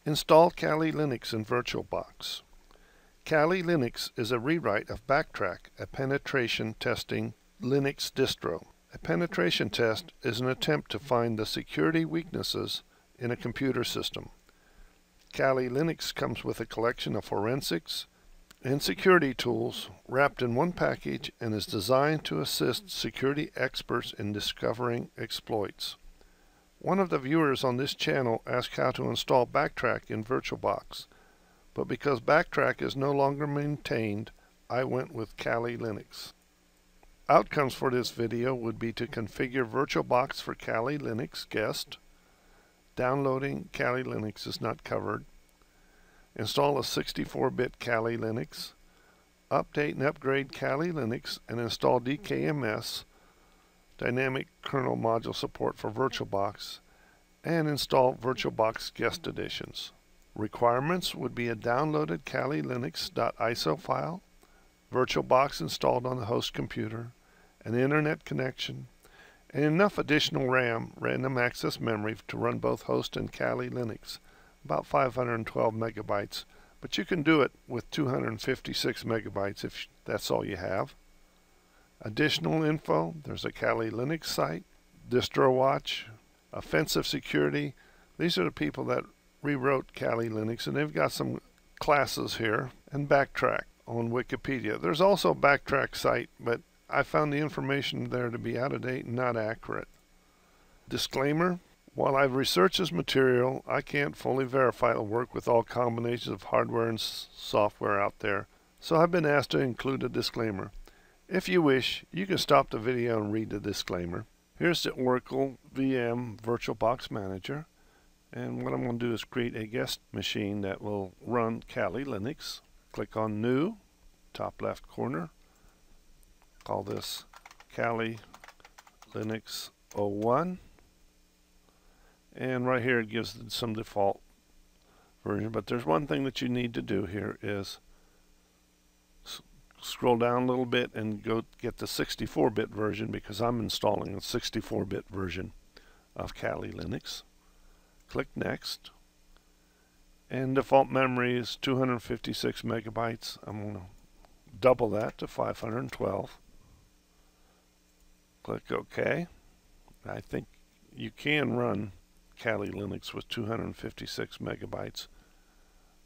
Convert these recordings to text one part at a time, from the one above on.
Install Kali Linux in VirtualBox. Kali Linux is a rewrite of Backtrack, a penetration testing Linux distro. A penetration test is an attempt to find the security weaknesses in a computer system. Kali Linux comes with a collection of forensics and security tools wrapped in one package and is designed to assist security experts in discovering exploits. One of the viewers on this channel asked how to install Backtrack in VirtualBox, but because Backtrack is no longer maintained, I went with Kali Linux. Outcomes for this video would be to configure VirtualBox for Kali Linux guest. Downloading Kali Linux is not covered. Install a 64-bit Kali Linux. Update and upgrade Kali Linux and install DKMS, Dynamic Kernel Module support for VirtualBox, and install VirtualBox guest editions. Requirements would be a downloaded Kali Linux.iso file, VirtualBox installed on the host computer, an internet connection, and enough additional RAM, random access memory, to run both host and Kali Linux, about 512 megabytes, but you can do it with 256 megabytes if that's all you have. Additional info, there's a Kali Linux site, DistroWatch, Offensive Security. These are the people that rewrote Kali Linux, and they've got some classes here, and Backtrack on Wikipedia. There's also a Backtrack site, but I found the information there to be out of date and not accurate. Disclaimer: while I've researched this material, I can't fully verify it'll work with all combinations of hardware and software out there, so I've been asked to include a disclaimer. If you wish, you can stop the video and read the disclaimer. Here's the Oracle VM VirtualBox Manager, and what I'm going to do is create a guest machine that will run Kali Linux. Click on New, top left corner. Call this Kali Linux 01. And right here it gives some default version, but there's one thing that you need to do here is scroll down a little bit and go get the 64-bit version, because I'm installing a 64-bit version of Kali Linux. Click Next, and default memory is 256 megabytes. I'm going to double that to 512. Click OK. I think you can run Kali Linux with 256 megabytes,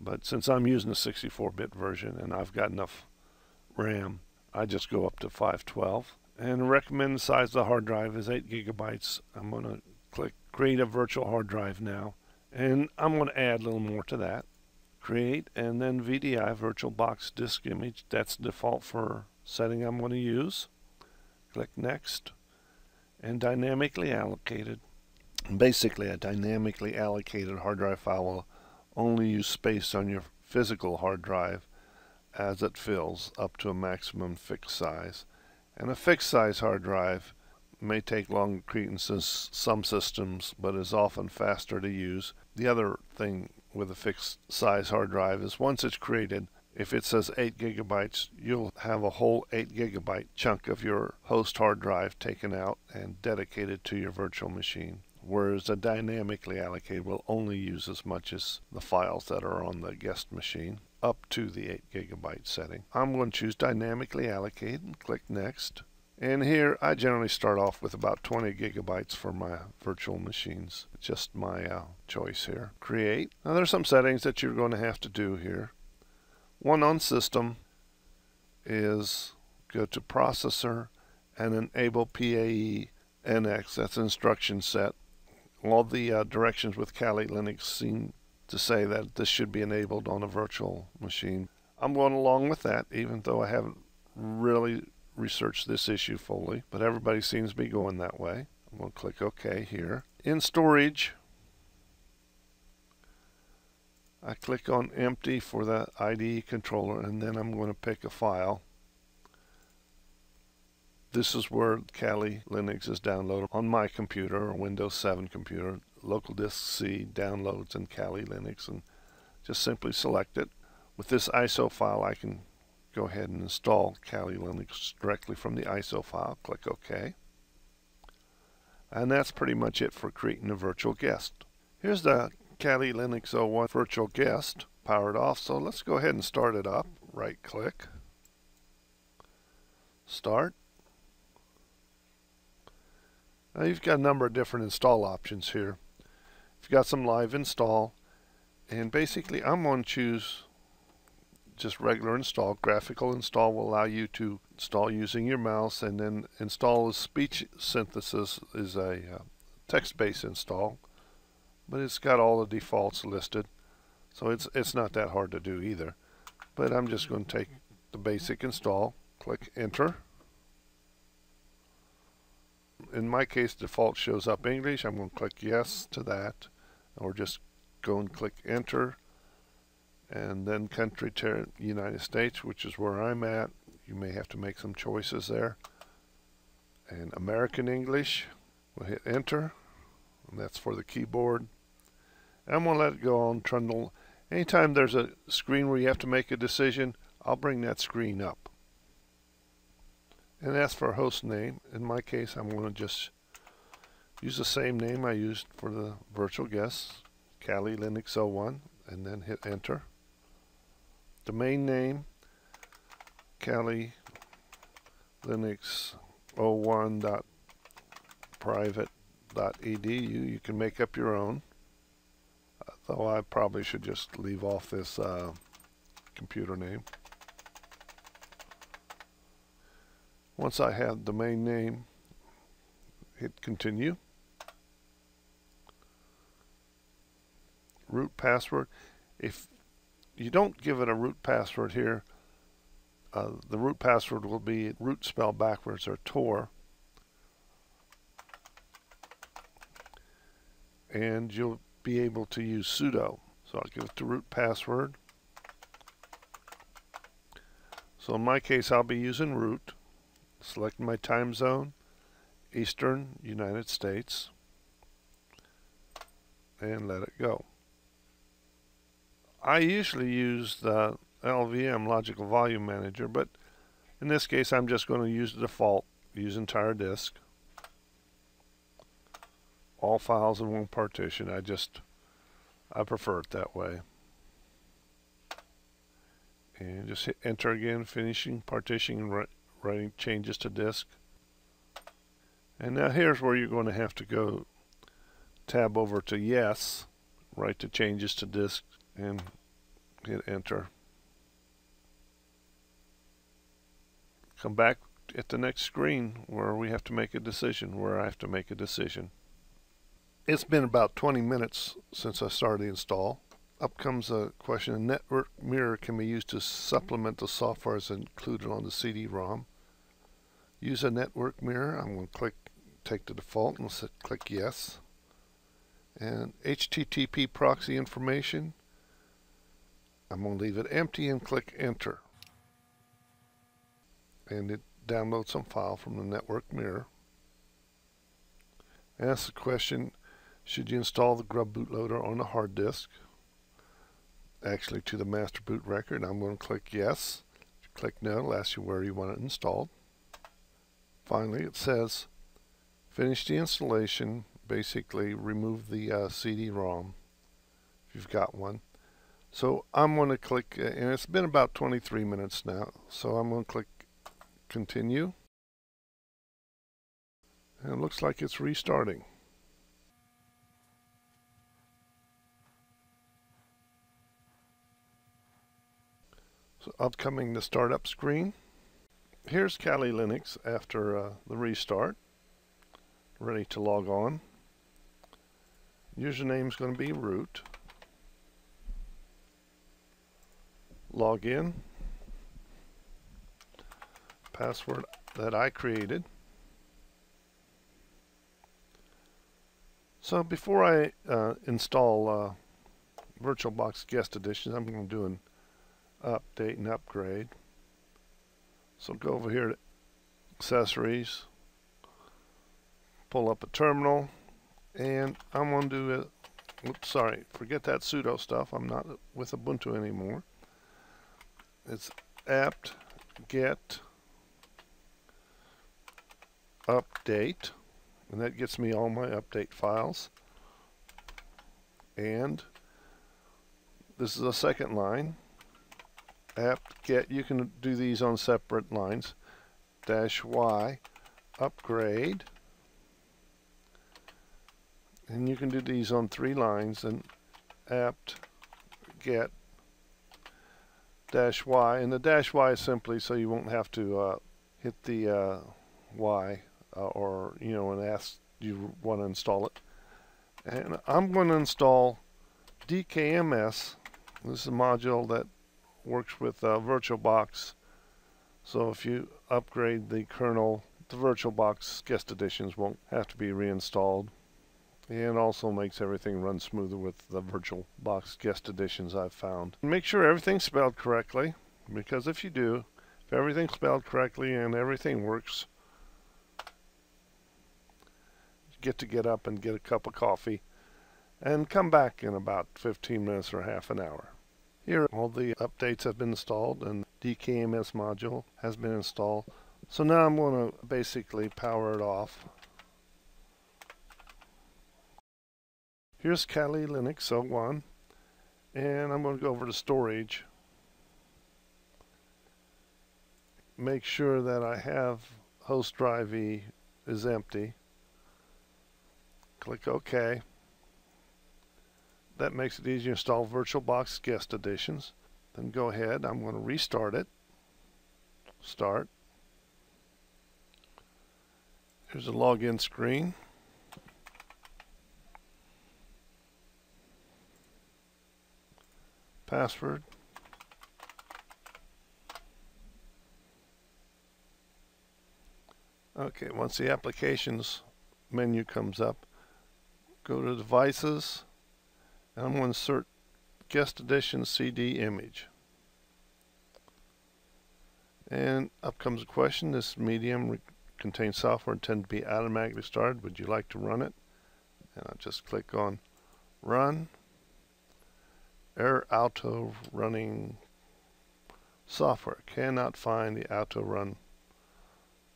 but since I'm using a 64-bit version and I've got enough RAM, I just go up to 512. And the recommended size of the hard drive is 8 gigabytes. I'm going to click Create a Virtual Hard Drive now, and I'm going to add a little more to that. Create, and then VDI, VirtualBox Disk Image. That's the default for setting I'm going to use. Click Next, and dynamically allocated. Basically, a dynamically allocated hard drive file will only use space on your physical hard drive as it fills up to a maximum fixed size. And a fixed size hard drive may take longer to create in some systems, but is often faster to use. The other thing with a fixed size hard drive is once it's created, if it says 8 gigabytes, you'll have a whole 8 gigabyte chunk of your host hard drive taken out and dedicated to your virtual machine. Whereas a dynamically allocated will only use as much as the files that are on the guest machine, up to the 8 gigabyte setting. I'm going to choose dynamically allocated and click Next. And here I generally start off with about 20 gigabytes for my virtual machines. Just my choice here. Create. Now there's some settings that you're going to have to do here. One on system is go to processor and enable PAE NX. That's an instruction set. All the directions with Kali Linux seem to say that this should be enabled on a virtual machine. I'm going along with that, even though I haven't really researched this issue fully, but everybody seems to be going that way. I'm going to click OK here. In storage, I click on empty for the IDE controller, and then I'm going to pick a file. This is where Kali Linux is downloaded on my computer or Windows 7 computer. Local disk C, downloads, and Kali Linux, and just simply select it. With this ISO file, I can go ahead and install Kali Linux directly from the ISO file. Click OK. And that's pretty much it for creating a virtual guest. Here's the Kali Linux 01 virtual guest powered off, so let's go ahead and start it up. Right click, start. Now you've got a number of different install options here. You've got some live install, and basically I'm going to choose just regular install. Graphical install will allow you to install using your mouse, and then install as speech synthesis is a text-based install, but it's got all the defaults listed, so it's not that hard to do either. But I'm just going to take the basic install, click enter. In my case, default shows up English. I'm going to click yes to that, or just go and click enter, and then country to United States, which is where I'm at. You may have to make some choices there. And American English, we'll hit enter, and that's for the keyboard. And I'm going to let it go on trundle. Anytime there's a screen where you have to make a decision, I'll bring that screen up. And that's for host name. In my case, I'm going to just use the same name I used for the virtual guest, Kali Linux 01, and then hit enter. Domain name, Kali Linux 01.private.edu. You can make up your own, though I probably should just leave off this computer name. Once I have domain name, hit continue. Root password. If you don't give it a root password here, the root password will be root spelled backwards, or Tor, and you'll be able to use sudo. So I'll give it the root password. So in my case, I'll be using root. Select my time zone, Eastern United States, and let it go. I usually use the LVM Logical Volume Manager, but in this case I'm just going to use the default, use entire disk, all files in one partition. I prefer it that way. And just hit enter again, finishing partitioning and writing changes to disk. And now here's where you're going to have to go tab over to yes, write the changes to disk, and hit enter. Come back at the next screen where we have to make a decision, where I have to make a decision. It's been about 20 minutes since I started the install. Up comes a question: a network mirror can be used to supplement the software as included on the CD-ROM. Use a network mirror. I'm going to take the default and click yes. And HTTP proxy information, I'm going to leave it empty and click enter. And it downloads some file from the network mirror. Ask the question: should you install the grub bootloader on the hard disk? Actually, to the master boot record. I'm going to click yes. If you click no, it'll ask you where you want it installed. Finally, it says finish the installation. Basically, remove the CD-ROM if you've got one. So I'm going to click, and it's been about 23 minutes now, so I'm going to click continue. And it looks like it's restarting. So upcoming the startup screen. Here's Kali Linux after the restart, ready to log on. Username is going to be root. Log in. Password that I created. So before I install VirtualBox Guest Edition, I'm going to do an update and upgrade. So go over here to accessories, pull up a terminal, and I'm going to do a, oops, sorry, forget that sudo stuff. I'm not with Ubuntu anymore. It's apt get update, and that gets me all my update files. and this is a second line. Apt get, you can do these on separate lines. -y upgrade, and you can do these on 3 lines, and apt get -y, and the -y is simply so you won't have to hit the y or and ask you want to install it. And I'm going to install DKMS. This is a module that works with VirtualBox. So if you upgrade the kernel, the VirtualBox guest editions won't have to be reinstalled. And also makes everything run smoother with the VirtualBox guest editions I've found. Make sure everything's spelled correctly, because if you do, if everything's spelled correctly and everything works, you get up and get a cup of coffee and come back in about 15 minutes or half an hour. Here all the updates have been installed and DKMS module has been installed. So now I'm going to basically power it off. Here's Kali Linux 01, and I'm going to go over to storage. Make sure that I have host drive E is empty. Click OK. That makes it easy to install VirtualBox guest editions. Then go ahead, I'm going to restart it. Start. Here's a login screen. Password. Okay, once the applications menu comes up, go to devices, and I'm going to insert guest edition CD image. And up comes a question: this medium contains software intended to be automatically started. Would you like to run it? And I'll just click on run. Error auto running software. Cannot find the auto run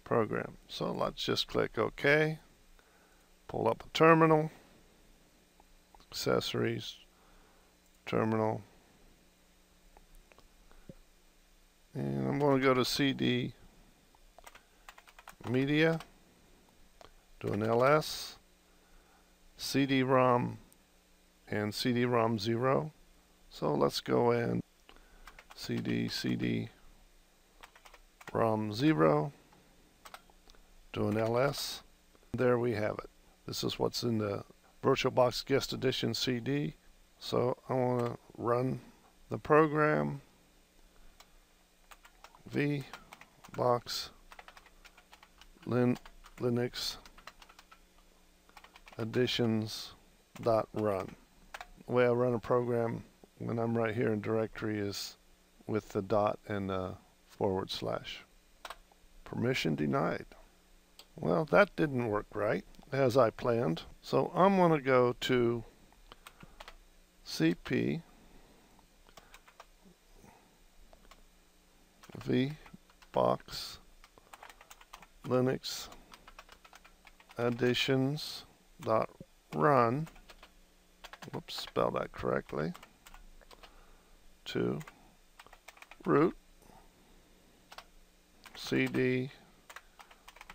program. So let's just click OK. Pull up a terminal. Accessories. Terminal. And I'm going to go to CD Media. Do an LS. CD-ROM and CD-ROM 0. So let's go and CD-ROM 0, do an LS. There we have it. This is what's in the VirtualBox Guest Edition CD. So I want to run the program VBox Linux editions.run. The way I run a program when I'm right here in directory is with the dot and /. Permission denied. Well, that didn't work right as I planned. So I'm going to go to CP VBox Linux editions.run. Whoops, spell that correctly. To root, CD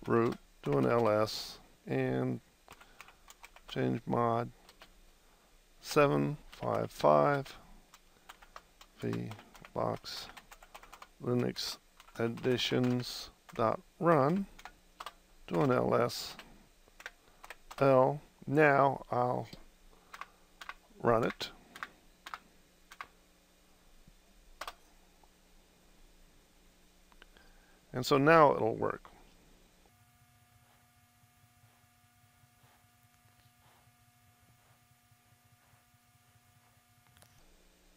root, do an LS, and change mod 755 VBox Linux editions.run, do an LS L. Now I'll run it. And so now it'll work.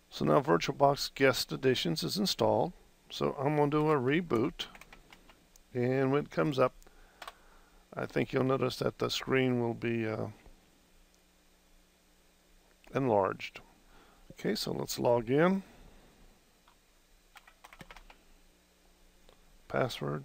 So now VirtualBox Guest Editions is installed. So I'm going to do a reboot. And when it comes up, I think you'll notice that the screen will be enlarged. Okay, so let's log in. Password.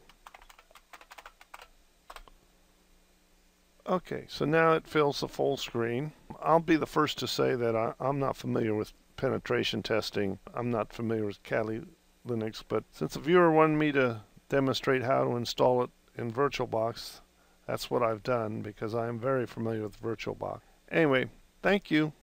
Okay, so now it fills the full screen. I'll be the first to say that I'm not familiar with penetration testing. I'm not familiar with Kali Linux, but since the viewer wanted me to demonstrate how to install it in VirtualBox, that's what I've done because I am very familiar with VirtualBox. Anyway, thank you.